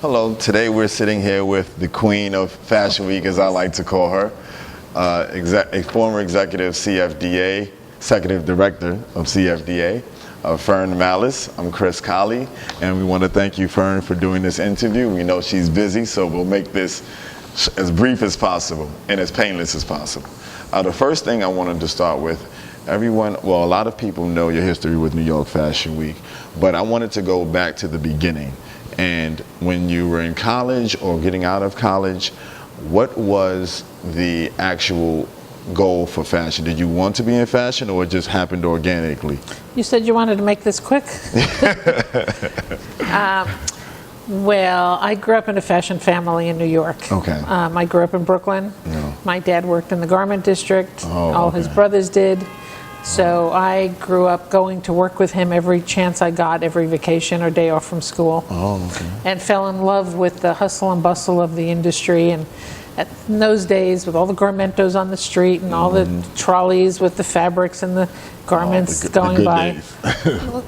Hello, today we're sitting here with the queen of Fashion Week, as I like to call her, a former executive CFDA, executive director of CFDA, Fern Mallis. I'm Chris Colley, and we want to thank you, Fern, for doing this interview. We know she's busy, so we'll make this as brief as possible and as painless as possible. The first thing I wanted to start with, a lot of people know your history with New York Fashion Week, but I wanted to go back to the beginning. And when you were in college or getting out of college, what was the actual goal for fashion? Did you want to be in fashion, or it just happened organically? You said you wanted to make this quick? Well, I grew up in a fashion family in New York. Okay. I grew up in Brooklyn. Yeah. My dad worked in the garment district. Oh, All his brothers did. So I grew up going to work with him every chance I got, every vacation or day off from school. Oh, okay. And fell in love with the hustle and bustle of the industry. And in those days, with all the garmentos on the street and all the trolleys with the fabrics and the garments going by.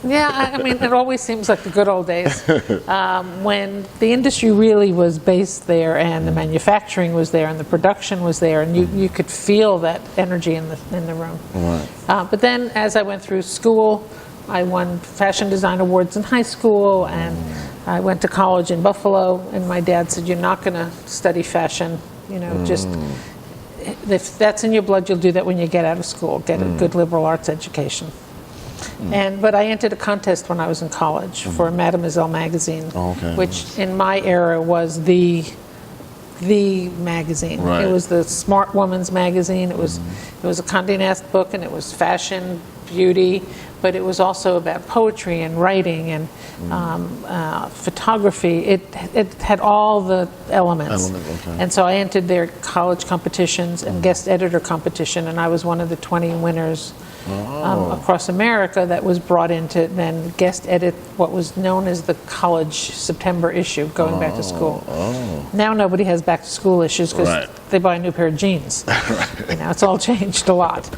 Yeah, I mean, it always seems like the good old days. When the industry really was based there, and the manufacturing was there, and the production was there, and you could feel that energy in the room. Right. But then, as I went through school, I won fashion design awards in high school, and I went to college in Buffalo, and my dad said, "You're not going to study fashion, just if that's in your blood, you'll do that when you get out of school, get a good liberal arts education." But I entered a contest when I was in college for Mademoiselle magazine, which in my era was the magazine. Right. It was the smart woman's magazine. It was a Condé Nast book, and it was fashion, beauty, but it was also about poetry and writing and photography. It had all the elements. And so I entered their college competitions and guest editor competition, and I was one of the 20 winners across America that was brought in to then guest edit what was known as the college September issue, going back to school. Now nobody has back to school issues because they buy a new pair of jeans. It's all changed a lot.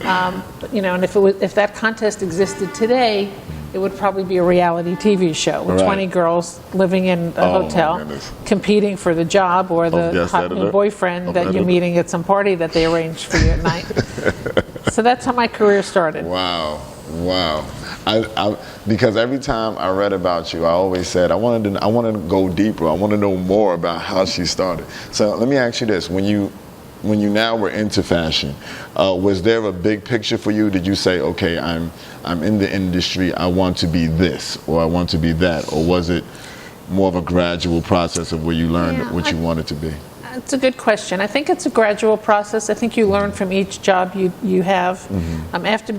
And if that contest existed today, it would probably be a reality TV show with 20 girls living in a hotel, competing for the job or the hot new boyfriend that you're meeting at some party that they arranged for you at night. So that's how my career started. Wow. I because every time I read about you, I always said I wanted to go deeper. I want to know more about how she started. So let me ask you this: when you now were into fashion, was there a big picture for you? Did you say, okay, I'm in the industry, I want to be this, or I want to be that, or was it more of a gradual process of where you learned what you wanted to be? It's a good question. I think it's a gradual process. I think you learn from each job you have. After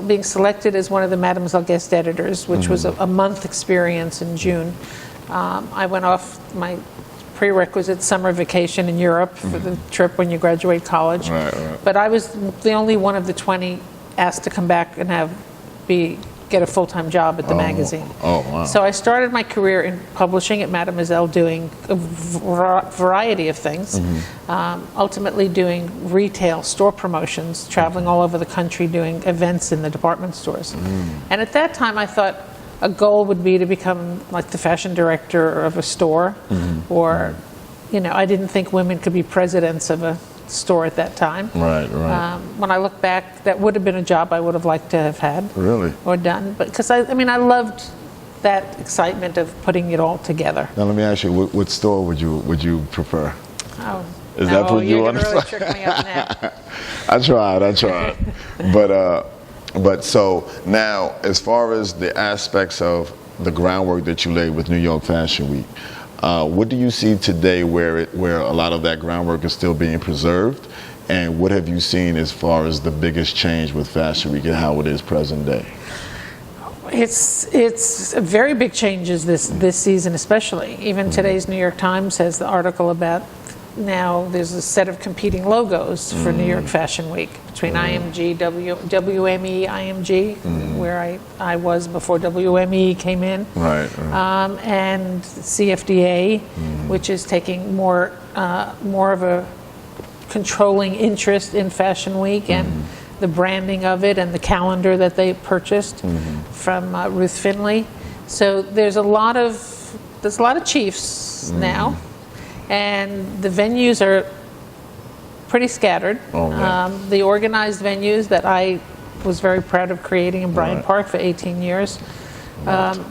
being selected as one of the Mademoiselle guest editors, which was a month experience in June, I went off my prerequisite summer vacation in Europe for the trip when you graduate college. But I was the only one of the 20 asked to come back and get a full-time job at the magazine. So I started my career in publishing at Mademoiselle, doing a variety of things, ultimately doing retail store promotions, traveling all over the country doing events in the department stores. And at that time I thought a goal would be to become like the fashion director of a store, or I didn't think women could be presidents of a store at that time. When I look back, that would have been a job I would have liked to have had or done, but because I loved that excitement of putting it all together. Now let me ask you, what store would you prefer? Is no, that what you want to really trick me up now. I tried. But so now, as far as the aspects of the groundwork that you laid with New York Fashion Week, what do you see today where a lot of that groundwork is still being preserved? And what have you seen as far as the biggest change with Fashion Week and how it is present day? It's very big changes this season, especially. Even today's New York Times has the article about now there's a set of competing logos for New York Fashion Week between IMG, WME, IMG, where I was before WME came in, and CFDA, which is taking more of a controlling interest in Fashion Week and the branding of it and the calendar that they purchased from Ruth Finley. So there's a lot of chiefs years now, and the venues are pretty scattered. Oh, yeah. The organized venues that I was very proud of creating in Bryant Right. Park for 18 years,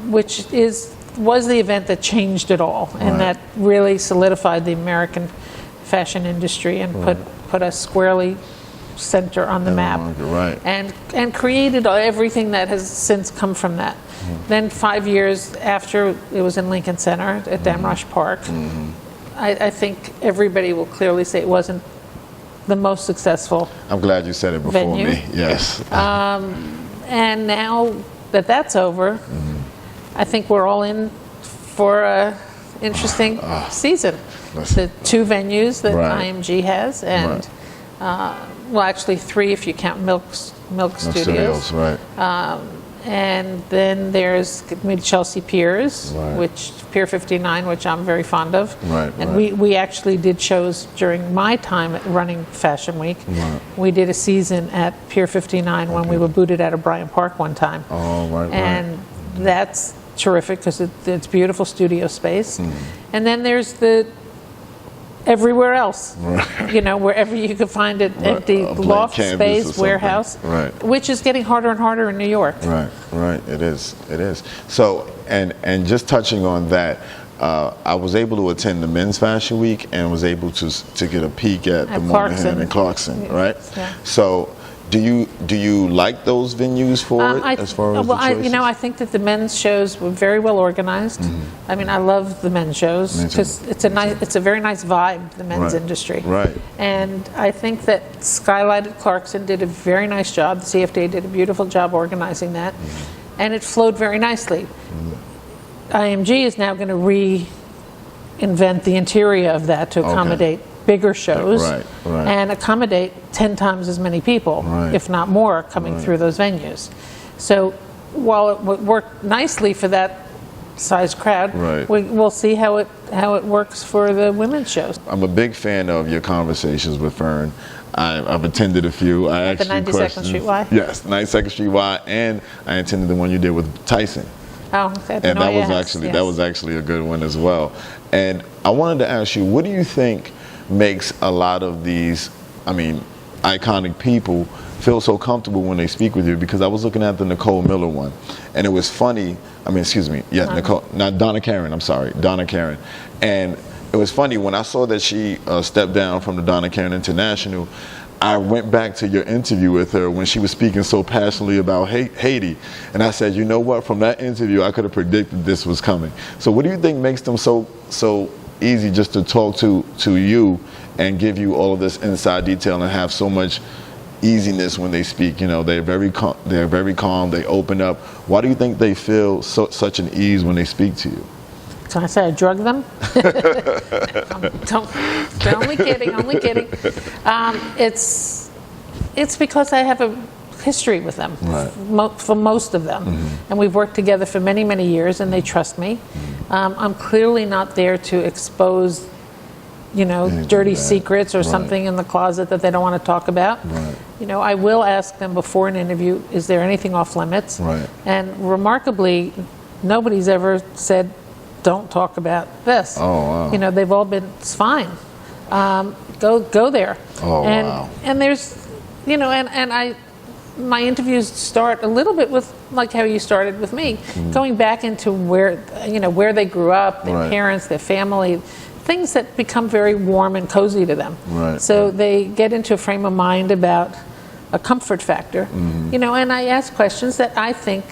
which was the event that changed it all, and Right. that really solidified the American fashion industry and put us squarely center on the map, Right. and created everything that has since come from that. Then 5 years after, it was in Lincoln Center at Damrosch Park. I think everybody will clearly say it wasn't the most successful. I'm glad you said it before Venue. me. Yes. And now that that's over, I think we're all in for a interesting season. Listen. The 2 venues that Right. IMG has, and well, actually 3 if you count Milk Studios. Right. And then there's Chelsea Piers, Right. which Pier 59, which I'm very fond of. Right, And right. we actually did shows during my time at running Fashion Week. Right. We did a season at Pier 59 when we were booted out of Bryant Park one time. Oh, right, right. And that's terrific because it's beautiful studio space. And then there's the everywhere else, you know, wherever you could find an empty A blank loft canvas or space, something. warehouse, Right. which is getting harder and harder in New York. Right, right. It is. It is. So, and just touching on that, I was able to attend the Men's Fashion Week and was able to get a peek at the Moynihan and Clarkson, right? Yeah. So, do you like those venues for it as far as the choices? you know, I think that the men's shows were very well organized. I mean, I love the men's shows Me too. because it's a very nice vibe, the men's Right. industry. Right. And I think that Skylight at Clarkson did a very nice job. The CFDA did a beautiful job organizing that, and it flowed very nicely. IMG is now going to reinvent the interior of that to accommodate bigger shows Right, right. and accommodate 10 times as many people, Right. if not more, coming through those venues. So while it worked nicely for that size crowd, Right. we'll see how it works for the women's shows. I'm a big fan of your conversations with Fern. I've attended a few. I At the asked you 92nd questions. Street Y? Yes, 92nd Street Y, and I attended the one you did with Tyson. Oh, okay. And No, that was yes, actually yes. that was actually a good one as well. And I wanted to ask you, what do you think makes a lot of these, iconic people feel so comfortable when they speak with you? Because I was looking at the Nicole Miller one, and it was funny. Donna Karen. I'm sorry, Donna Karen. And it was funny when I saw that she stepped down from the Donna Karen International. I went back to your interview with her when she was speaking so passionately about Haiti, and I said, you know what? From that interview, I could have predicted this was coming. So, what do you think makes them so easy just to talk to you and give you all of this inside detail and have so much easiness when they speak? You know, they're very calm. They open up. Why do you think they feel such an ease when they speak to you? Can I say I drug them? Only kidding. It's because I have a history with them, Right. for most of them. And we've worked together for many, many years, and they trust me. I'm clearly not there to expose, dirty bad. secrets or Right. something in the closet that they don't want to talk about. Right. I will ask them before an interview, is there anything off limits? Right. And remarkably, nobody's ever said, don't talk about this. Oh, wow. They've all been, it's fine. Go there. Oh, and, wow. And there's, my interviews start a little bit with, like how you started with me, going back into where they grew up, their Right. parents, their family, things that become very warm and cozy to them. Right. So they get into a frame of mind about a comfort factor, and I ask questions that I think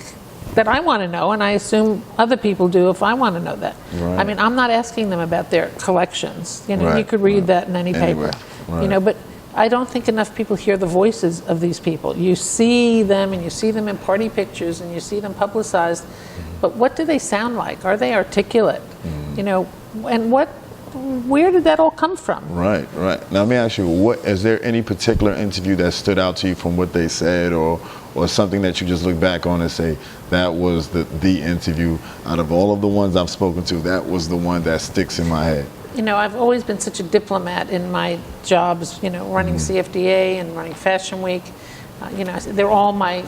that I want to know, and I assume other people do if I want to know that. Right. I'm not asking them about their collections. You Right, could read right. that in any Anywhere, paper. right. But I don't think enough people hear the voices of these people. You see them, and you see them in party pictures, and you see them publicized, but what do they sound like? Are they articulate? And where did that all come from? Right. Now let me ask you, is there any particular interview that stood out to you from what they said, or something that you just look back on and say, that was the interview out of all of the ones I've spoken to, that was the one that sticks in my head? I've always been such a diplomat in my jobs, running CFDA and running Fashion Week. They're all my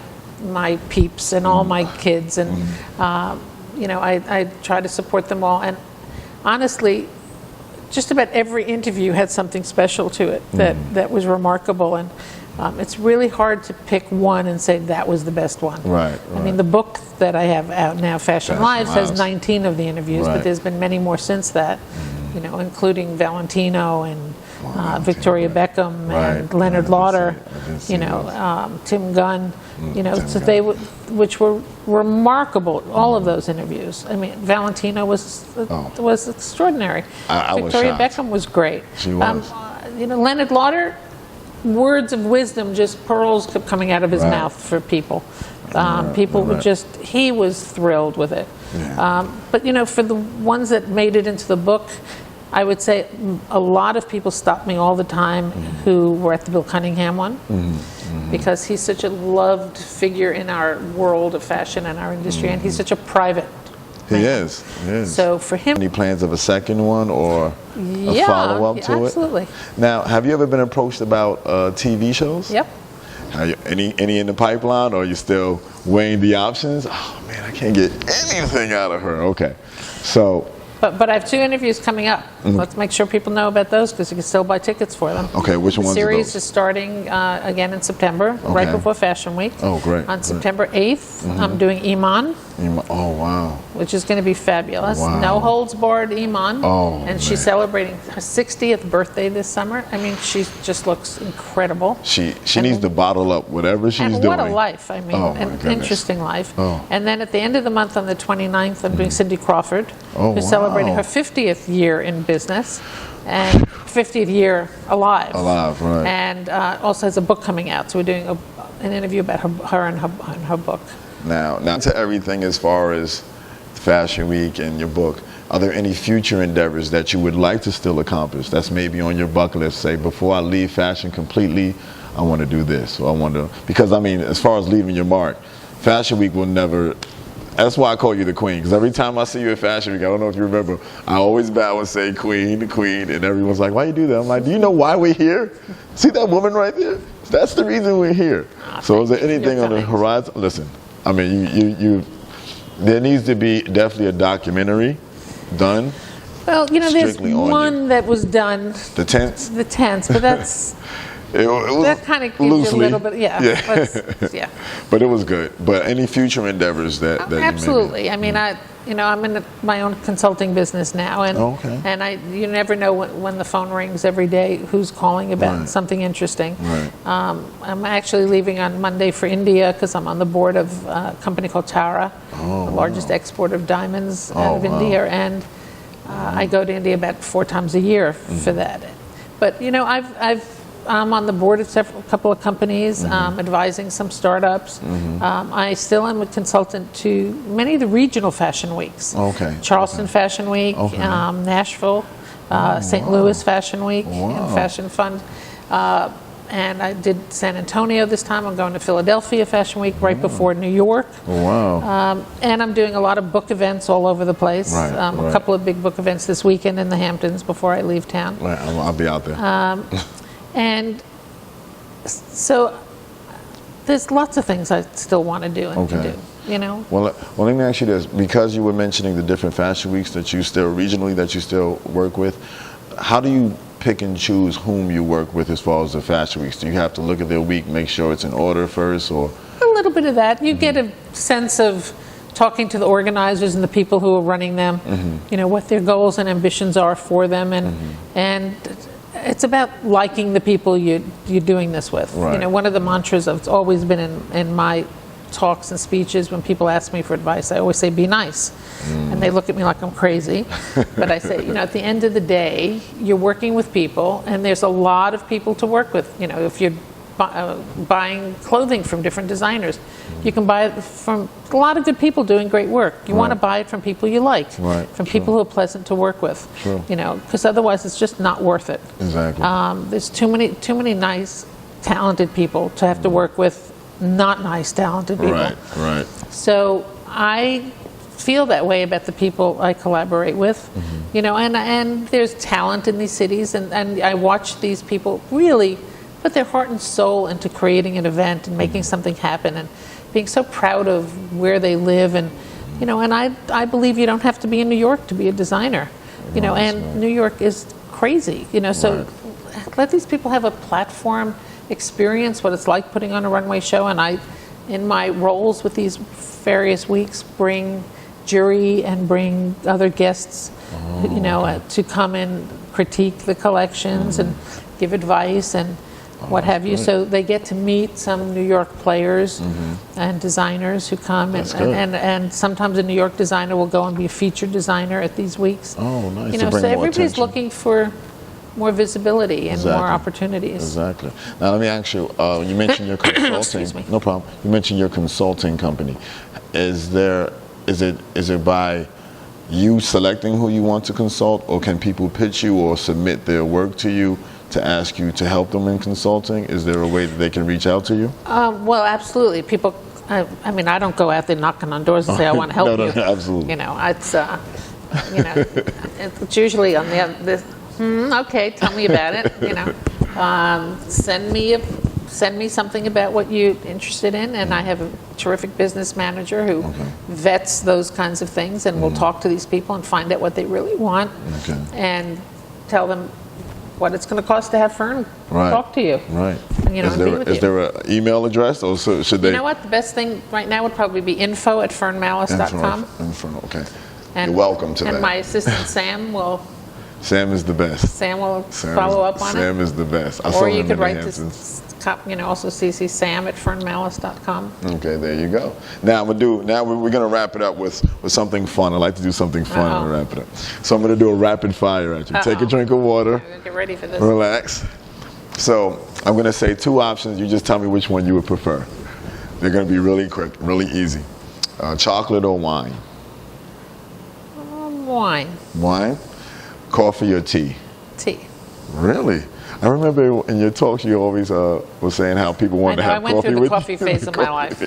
peeps and all my kids, and I try to support them all. And honestly, just about every interview had something special to it that was remarkable, and it's really hard to pick one and say that was the best one. Right. I mean, the book that I have out now, Fashion Lives, has 19 of the interviews, but there's been many more since that, you know, including Valentino and Victoria Beckham and Leonard Lauder, you know, Tim Gunn, you know, so which were remarkable, all of those interviews. I mean, Valentino was extraordinary. Victoria Beckham was great. She was. You know, Leonard Lauder, words of wisdom, just pearls kept coming out of his mouth for people. People were just, he was thrilled with it. Yeah. But, you know, for the ones that made it into the book, I would say a lot of people stop me all the time who were at the Bill Cunningham one, because he's such a loved figure in our world of fashion and our industry, and he's such a private man. He is. So for him... Any plans of a second one or a follow-up to it? Absolutely. Now, have you ever been approached about TV shows? Yep. Any in the pipeline, or are you still weighing the options? Oh man, I can't get anything out of her. Okay, so. But I have 2 interviews coming up. Let's make sure people know about those, because you can still buy tickets for them. Okay, which ones are those? The series is starting again in September, right before Fashion Week. Oh, great. On September 8th, I'm doing Iman. Oh, wow. Which is going to be fabulous. Wow. No holds barred Iman. Oh, and she's celebrating her 60th birthday this summer. I mean, she just looks incredible. She needs to bottle up whatever she's doing. And what a life. I mean, an interesting life. Oh. And then at the end of the month, on the 29th, I'm doing Cindy Crawford, who's celebrating her 50th year in business and 50th year alive. Alive, right. And also has a book coming out. So we're doing an interview about her and her book. Now to everything as far as Fashion Week and your book, are there any future endeavors that you would like to still accomplish that's maybe on your bucket list? Say, before I leave fashion completely, I want to do this, or I want to, because I mean, as far as leaving your mark, Fashion Week will never, that's why I call you the queen, because every time I see you at Fashion Week, I don't know if you remember, I always bow and say queen, the queen, and everyone's like, why you do that? I'm like, do you know why we're here? See that woman right there? That's the reason we're here. So is there anything on the horizon? Listen, I mean, there needs to be definitely a documentary done. Well, you know, there's one that was done. The Tents? The Tents, but that's... It was that kind of gives you a little bit, yeah. But it was good. But any future endeavors that absolutely. You I mean, I'm in my own consulting business now, and you never know when the phone rings every day who's calling about something interesting. Right. I'm actually leaving on Monday for India because I'm on the board of a company called Tara, the largest exporter of diamonds out of India, and I go to India about 4 times a year for that. But you know, I'm on the board of a couple of companies, advising some startups. I still am a consultant to many of the regional fashion weeks. Charleston Fashion Week, Nashville, St. Louis Fashion Week, and Fashion Fund. And I did San Antonio this time. I'm going to Philadelphia Fashion Week right before New York. And I'm doing a lot of book events all over the place. A couple of big book events this weekend in the Hamptons before I leave town. I'll be out there. And so there's lots of things I still want to do and to do, you know? Well, let me ask you this. Because you were mentioning the different fashion weeks that you still, regionally, that you still work with, how do you pick and choose whom you work with as far as the fashion weeks? Do you have to look at their week, make sure it's in order first, or? A little bit of that. You get a sense of talking to the organizers and the people who are running them, you know, what their goals and ambitions are for them, and it's about liking the people you're doing this with. You know, one of the mantras it's always been in my talks and speeches when people ask me for advice, I always say, be nice. And they look at me like I'm crazy. But I say, you know, at the end of the day, you're working with people, and there's a lot of people to work with. You know, if you're buying clothing from different designers, you can buy it from a lot of good people doing great work. You want to buy it from people you like, from people who are pleasant to work with. You know, because otherwise it's just not worth it. There's too many nice, talented people to have to work with not nice, talented people. So I feel that way about the people I collaborate with. You know, and there's talent in these cities, and I watch these people really put their heart and soul into creating an event and making something happen, and being so proud of where they live. And you know, and I believe you don't have to be in New York to be a designer. You know, Right, and right. New York is crazy, you know, so Right. let these people have a platform, experience what it's like putting on a runway show. And I, in my roles with these various weeks, bring jury and bring other guests, you know, to come and critique the collections and give advice and what have you. great. So they get to meet some New York players and designers who come, That's good. and sometimes a New York designer will go and be a featured designer at these weeks. Oh, nice. You To know, bring so more everybody's attention. looking for more visibility and more Exactly. opportunities. Exactly. Now let me ask you. You mentioned your consulting. Excuse me. No problem. You mentioned your consulting company. Is it by you selecting who you want to consult, or can people pitch you or submit their work to you to ask you to help them in consulting? Is there a way that they can reach out to you? Well, absolutely. People, I mean, I don't go out there knocking on doors and say, I want to help No, you. absolutely. You know, it's, you know, it's usually on okay, tell me about it. You know, send me something about what you're interested in, and I have a terrific business manager who vets those kinds of things, and will talk to these people and find out what they really want, Okay. and tell them what it's going to cost to have Fern Right. talk to you. Right. And, you know, Is and be with is you. there an email address, or should they? You know what? The best thing right now would probably be info@fernmallis.com. Okay. And, You're welcome to and that. my assistant Sam will Sam is the best. follow up on Sam it. is the best. I Or saw you him could in the write Hamptons. this, you know, also CC Sam@fernmallis.com. Okay, there you go. Now we're gonna wrap it up with something fun. I like to do something fun Uh-oh. to wrap it up. So I'm gonna do a rapid fire at you. Take a Uh-oh. drink of water, Get ready for this. relax. So I'm gonna say two options. You just tell me which one you would prefer. They're gonna be really quick, really easy. Chocolate or wine? Wine, Wine. Coffee or tea? tea. Really? I remember in your talks you always were saying how people I wanted know, to I have went coffee through the with coffee you. phase of my life,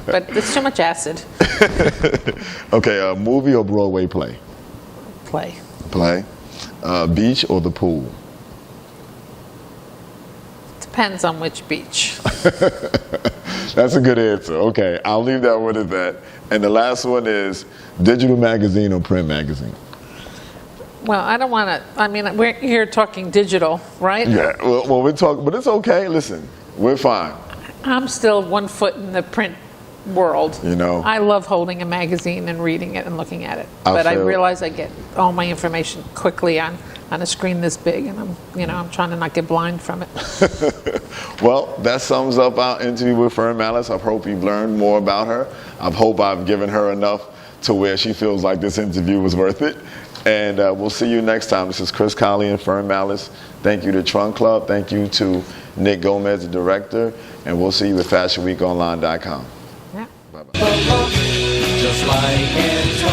but it's too much acid. Okay, movie or Broadway play? Play. Play. Beach or the pool? Depends on which beach. That's a good answer. Okay, I'll leave that one at that. And the last one is digital magazine or print magazine? Well, I don't want to, I mean, we're here talking digital, right? Yeah, well, we're talking, but it's okay. Listen, we're fine. I'm still 1 foot in the print world. You know. I love holding a magazine and reading it and looking at it. I But I feel- realize I get all my information quickly on a screen this big, and I'm trying to not get blind from it. Well, that sums up our interview with Fern Mallis. I hope you've learned more about her. I hope I've given her enough to where she feels like this interview was worth it. And we'll see you next time. This is Chris Colley and Fern Mallis. Thank you to Trunk Club. Thank you to Nick Gomez, the director. And we'll see you at FashionWeekOnline.com. Yeah. Bye-bye. Just like in